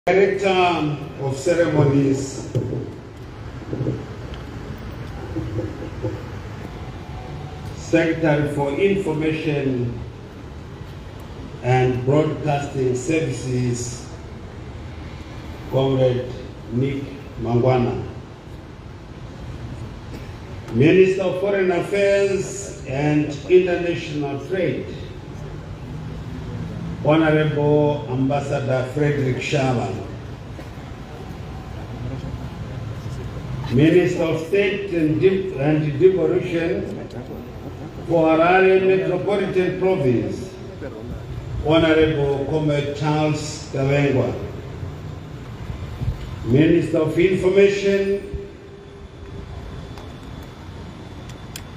Director of Ceremonies, Secretary for Information and Broadcasting Services, Comrade Nick Mangwana, Minister of Foreign Affairs and International Trade, Honorable Ambassador Frederick Shala, Minister of State and Devolution for Harare Metropolitan Province, Honorable Comrade Charles Chiwenga, Minister of Information,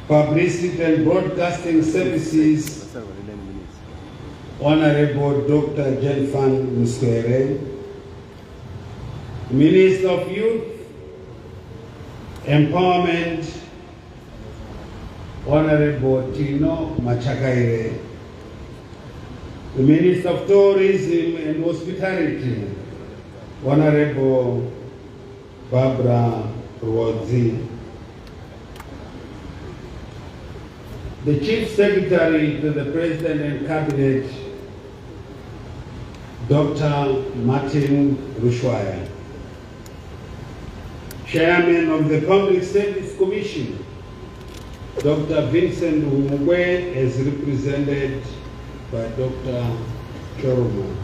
Publicity and Broadcasting Services, Honorable Dr. Jenfan Muswere, Minister of Youth, Empowerment, Honorable Tino Machakaire, the Minister of Tourism and Hospitality, Honorable Barbara Ruodzi, the Chief Secretary to the President and Cabinet, Dr. Martin Rushwaya, Chairman of the Public Service Commission, Dr. Vincent Umugwe, as represented by Dr. Choroma,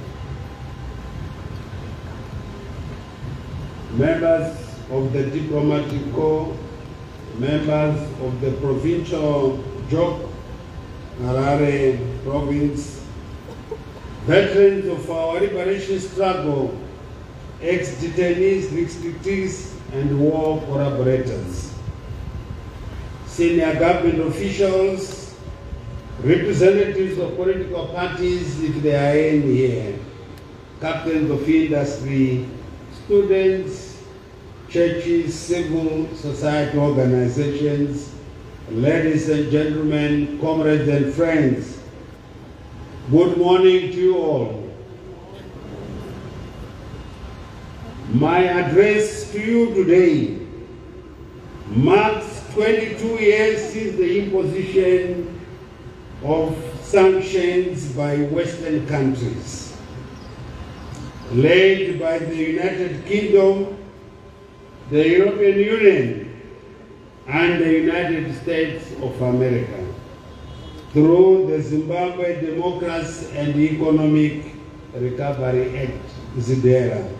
members of the Diplomatic Corps, members of the Provincial Jok Harare Province, veterans of our liberation struggle, ex-detainees, restrictees, and war collaborators, senior government officials, representatives of political parties, if they are in here, captains of industry, students, churches, civil society organizations, ladies and gentlemen, comrades and friends, good morning to you all. My address to you today marks 22 years since the imposition of sanctions by Western countries, led by the United Kingdom, the European Union, and the United States of America, through the Zimbabwe Democracy and Economic Recovery Act, ZIDERA.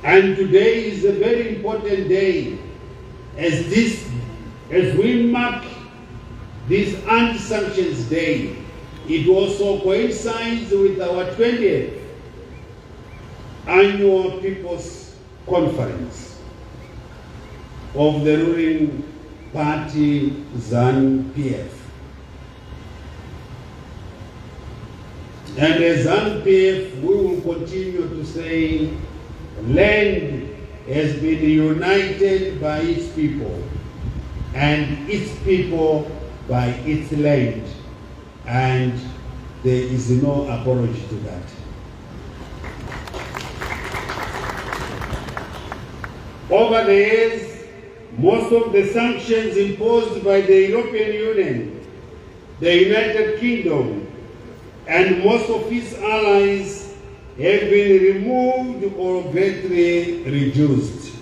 And today is a very important day as we mark this anti-sanctions day. It also coincides with our 20th annual People's Conference of the ruling party ZANU-PF. And as ZANU-PF, we will continue to say, land has been united by its people, and its people by its land, and there is no apology to that. Over the years, most of the sanctions imposed by the European Union, the United Kingdom, and most of its allies have been removed or greatly reduced.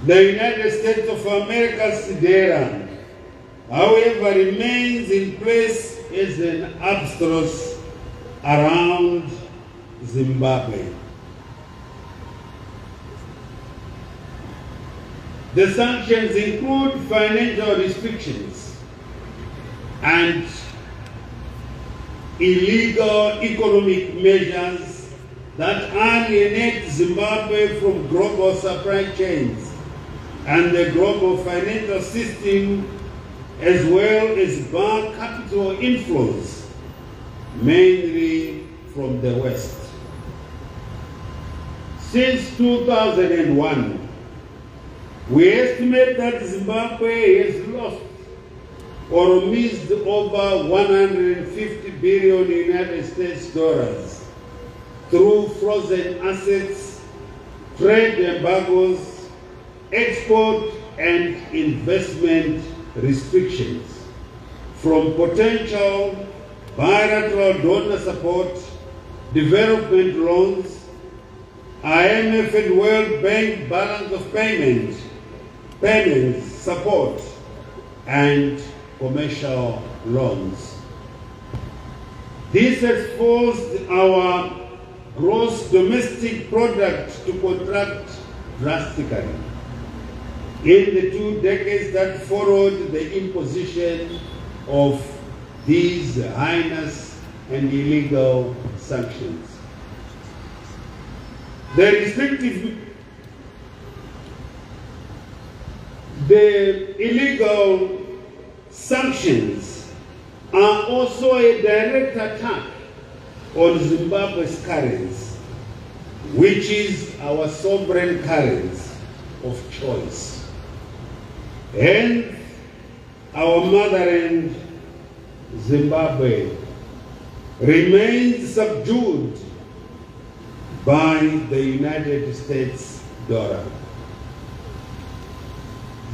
The United States of America's ZIDERA, however, remains in place as an albatross around Zimbabwe. The sanctions include financial restrictions and illegal economic measures that alienate Zimbabwe from global supply chains and the global financial system, as well as bar capital inflows, mainly from the West. Since 2001, we estimate that Zimbabwe has lost or missed over 150 billion United States dollars through frozen assets, trade embargoes, export and investment restrictions from potential bilateral donor support, development loans, IMF and World Bank balance of payments support, and commercial loans. This has forced our gross domestic product to contract drastically in the 2 decades that followed the imposition of these heinous and illegal sanctions. The illegal sanctions are also a direct attack on Zimbabwe's currency, which is our sovereign currency of choice. And our motherland, Zimbabwe, remains subdued by the United States dollar.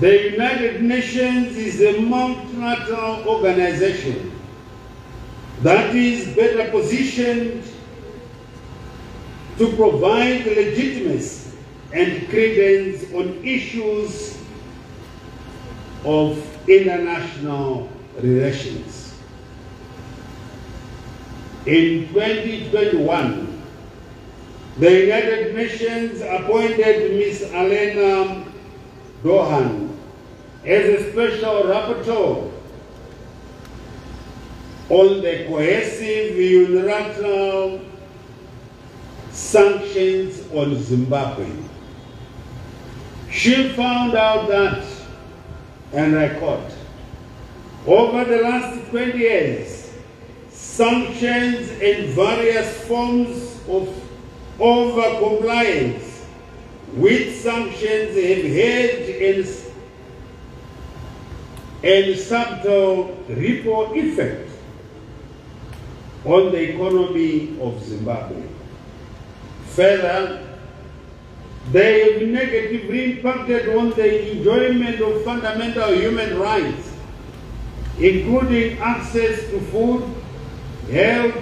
The United Nations is a multilateral organization that is better positioned to provide legitimacy and credence on issues of international relations. In 2021, the United Nations appointed Ms. Alena Dohan as a special rapporteur on the coercive unilateral sanctions on Zimbabwe. She found out that, and I quote, over the last 20 years, sanctions and various forms of over-compliance with sanctions have had a subtle ripple effect on the economy of Zimbabwe. Further, they have negatively impacted on the enjoyment of fundamental human rights, including access to food, health,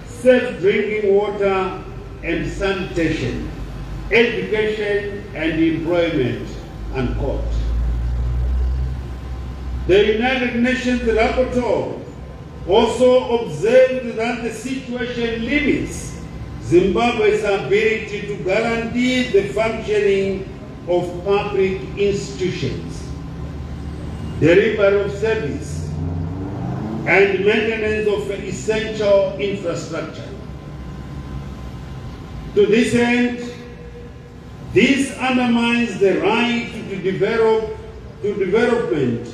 safe drinking water and sanitation, education and employment, unquote. The United Nations rapporteur also observed that the situation limits Zimbabwe's ability to guarantee the functioning of public institutions, delivery of service, and maintenance of essential infrastructure. To this end, this undermines the right to development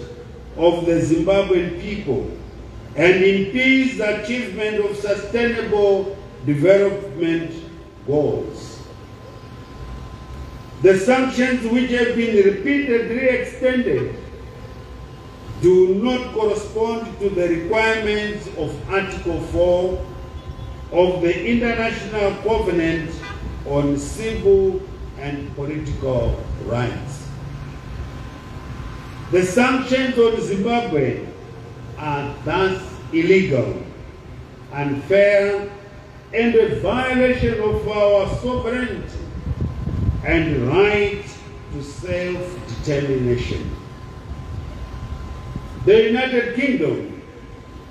of the Zimbabwean people and impedes the achievement of sustainable development goals. The sanctions, which have been repeatedly extended, do not correspond to the requirements of Article 4 of the International Covenant on Civil and Political Rights. The sanctions on Zimbabwe are thus illegal, unfair, and a violation of our sovereignty and right to self-determination. The United Kingdom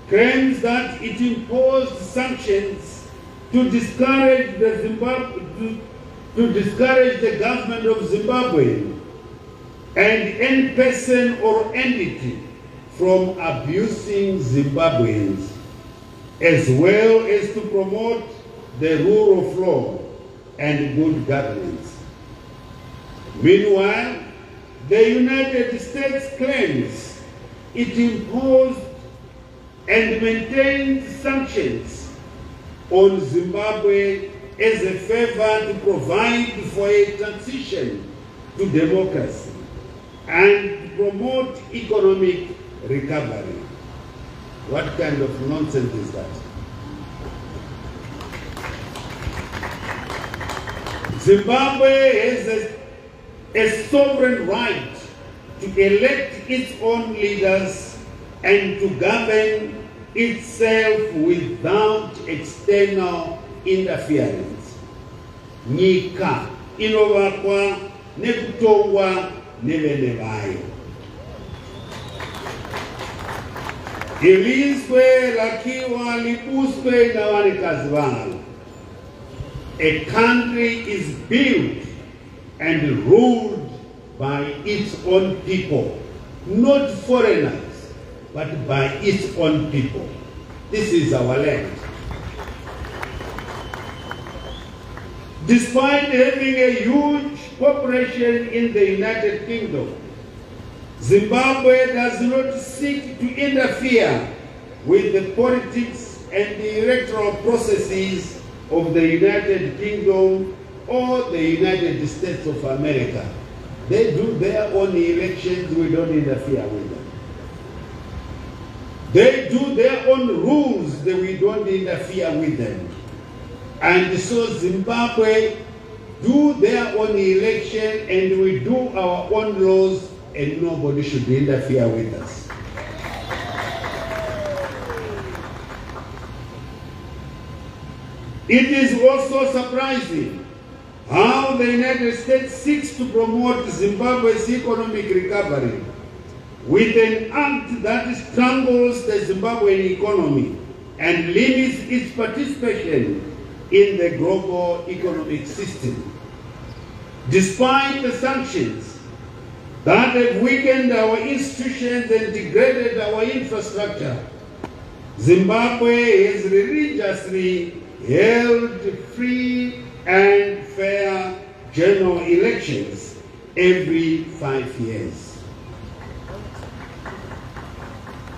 claims that it imposed sanctions to discourage the government of Zimbabwe and any person or entity from abusing Zimbabweans, as well as to promote the rule of law and good governance. Meanwhile, the United States claims it imposed and maintains sanctions on Zimbabwe as a favor to provide for a transition to democracy and to promote economic recovery. What kind of nonsense is that? Zimbabwe has a sovereign right to elect its own leaders and to govern itself without external interference. Nyika inovakwa nekutongwa nevene vayo. Ilizwe lakiwa libuswe na vanikazi valo. A country is built and ruled by its own people, not foreigners, but by its own people. This is our land. Despite having a huge population in the United Kingdom, Zimbabwe does not seek to interfere with the politics and the electoral processes of the United Kingdom or the United States of America. They do their own elections, we don't interfere with them. They do their own rules, that we don't interfere with them. And so Zimbabwe do their own election and we do our own laws and nobody should interfere with us. It is also surprising how the United States seeks to promote Zimbabwe's economic recovery with an act that strangles the Zimbabwean economy and limits its participation in the global economic system. Despite the sanctions that have weakened our institutions and degraded our infrastructure, Zimbabwe has religiously held free and fair general elections every 5 years.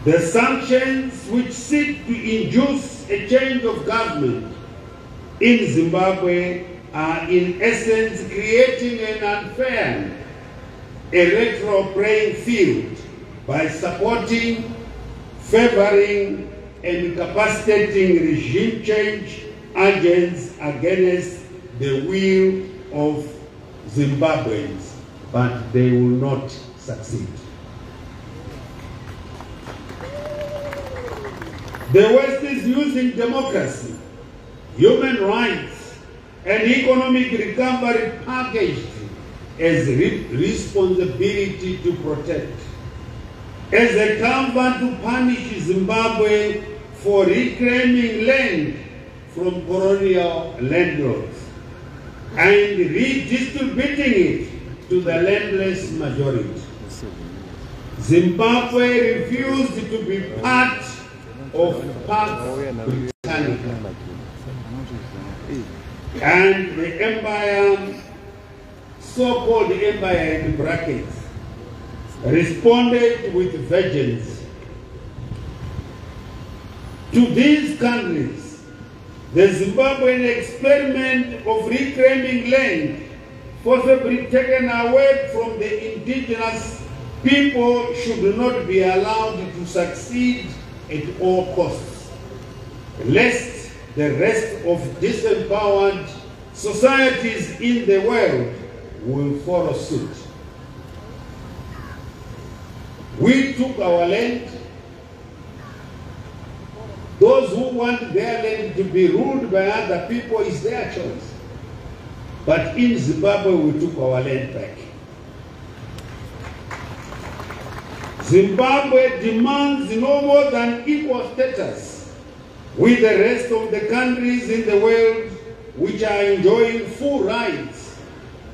The sanctions which seek to induce a change of government in Zimbabwe are in essence creating an unfair electoral playing field by supporting, favoring, and incapacitating regime change agents against the will of Zimbabweans, but they will not succeed. The West is using democracy, human rights, and economic recovery packaged as responsibility to protect, as a cover to punish Zimbabwe for reclaiming land from colonial landlords and redistributing it to the landless majority. Zimbabwe refused to be part of Pax Britannica, and the empire, so-called empire in brackets, responded with vengeance. To these countries, the Zimbabwean experiment of reclaiming land forcibly taken away from the indigenous people should not be allowed to succeed at all costs, lest the rest of disempowered societies in the world will follow suit. We took our land. Those who want their land to be ruled by other people is their choice. But in Zimbabwe, we took our land back. Zimbabwe demands no more than equal status with the rest of the countries in the world which are enjoying full rights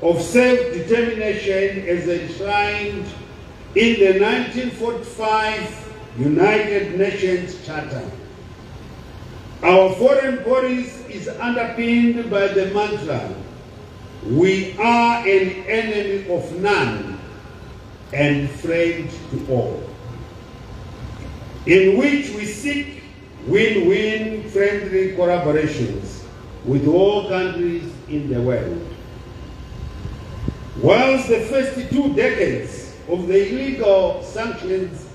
of self-determination as enshrined in the 1945 United Nations Charter. Our foreign policy is underpinned by the mantra, we are an enemy of none and friend to all, in which we seek win-win friendly collaborations with all countries in the world. Whilst the first 2 decades of the illegal sanctions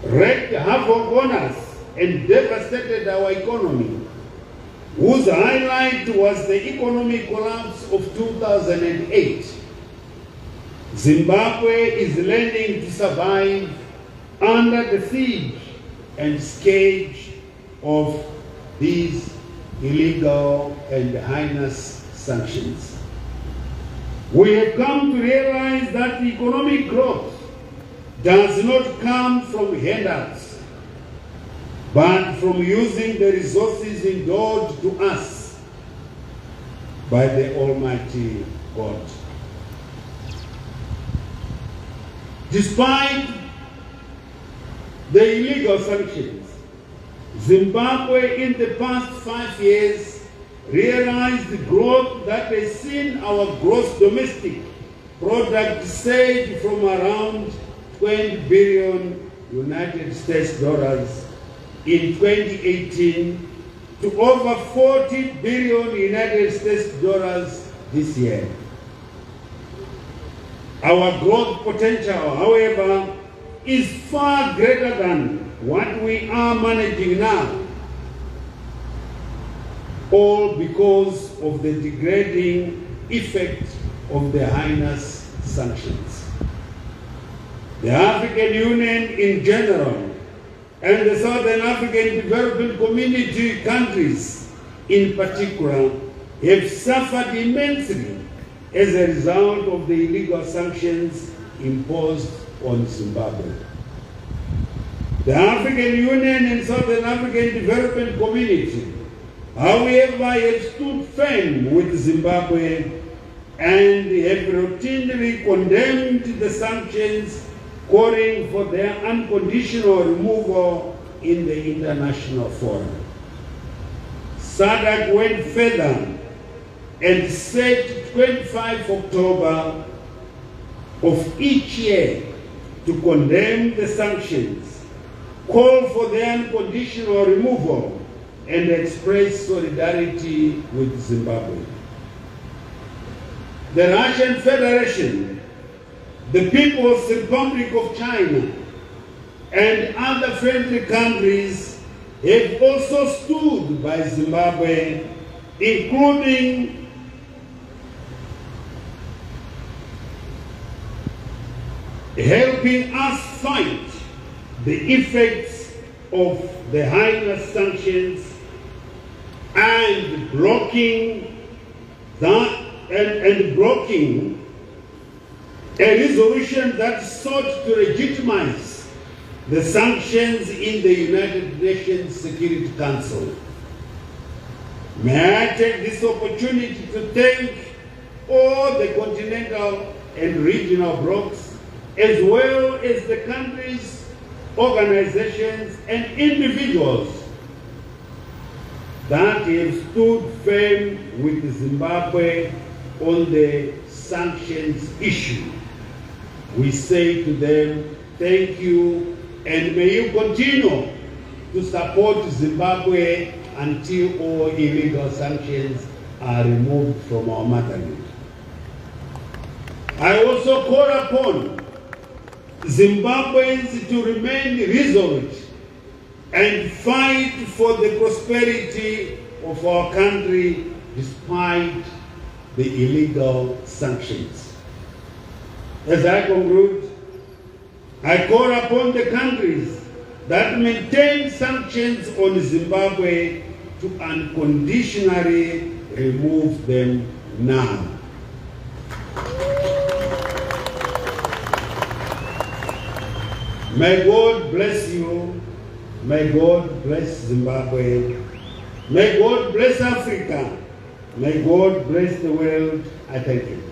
wreaked havoc on us and devastated our economy, whose highlight was the economic collapse of 2008. Zimbabwe is learning to survive under the siege and scourge of these illegal and heinous sanctions. We have come to realize that economic growth does not come from handouts, but from using the resources endowed to us by the Almighty God. Despite the illegal sanctions, Zimbabwe in the past 5 years realized the growth that has seen our gross domestic product surge from around 20 billion United States dollars in 2018 to over 40 billion United States dollars this year. Our growth potential, however, is far greater than what we are managing now, all because of the degrading effect of the heinous sanctions. The African Union in general and the Southern African Development Community countries in particular have suffered immensely as a result of the illegal sanctions imposed on Zimbabwe. The African Union and Southern African Development Community, however, have stood firm with Zimbabwe and have routinely condemned the sanctions, calling for their unconditional removal in the international forum. SADC went further and set 25 October of each year to condemn the sanctions, call for their unconditional removal, and express solidarity with Zimbabwe. The Russian Federation, the People's Republic of China, and other friendly countries have also stood by Zimbabwe, including helping us fight the effects of the heinous sanctions and blocking a resolution that sought to legitimize the sanctions in the United Nations Security Council. May I take this opportunity to thank all the continental and regional blocs, as well as the countries, organizations, and individuals that have stood firm with Zimbabwe on the sanctions issue. We say to them, thank you, and may you continue to support Zimbabwe until all illegal sanctions are removed from our motherland. I also call upon Zimbabweans to remain resolute and fight for the prosperity of our country despite the illegal sanctions. As I conclude, I call upon the countries that maintain sanctions on Zimbabwe to unconditionally remove them now. May God bless you. May God bless Zimbabwe. May God bless Africa. May God bless the world. I thank you.